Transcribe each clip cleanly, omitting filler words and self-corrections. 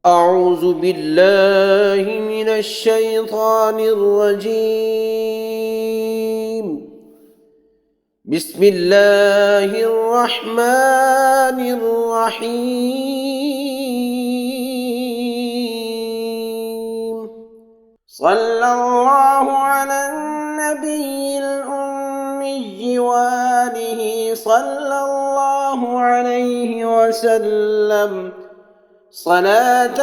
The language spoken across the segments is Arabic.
أعوذ بالله من الشيطان الرجيم. بسم الله الرحمن الرحيم. صلى الله على النبي الأمي وآله صلى الله عليه وسلم صلاة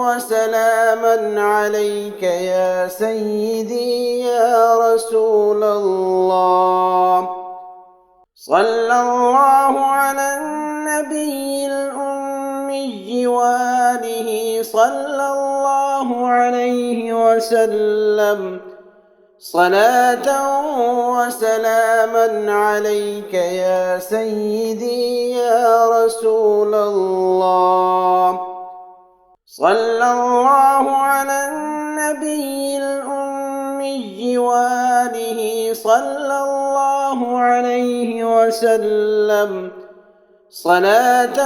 وسلاما عليك يا سيدي يا رسول الله. صلى الله على النبي الأمي وآله صلى الله عليه وسلم صلاة وسلاما عليك يا سيدي يا رسول الله. صلى الله على النبي الأمي وآله صلى الله عليه وسلم صلاة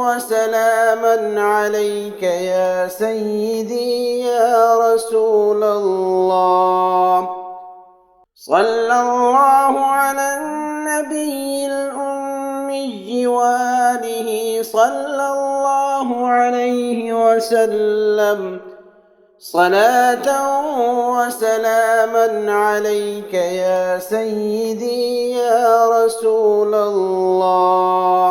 وسلاما عليك يا سيدي يا رسول الله. صلى الله على النبي الأمي وآله صلى الله عليه وسلم صلاة وسلاما عليك يا سيدي يا رسول الله.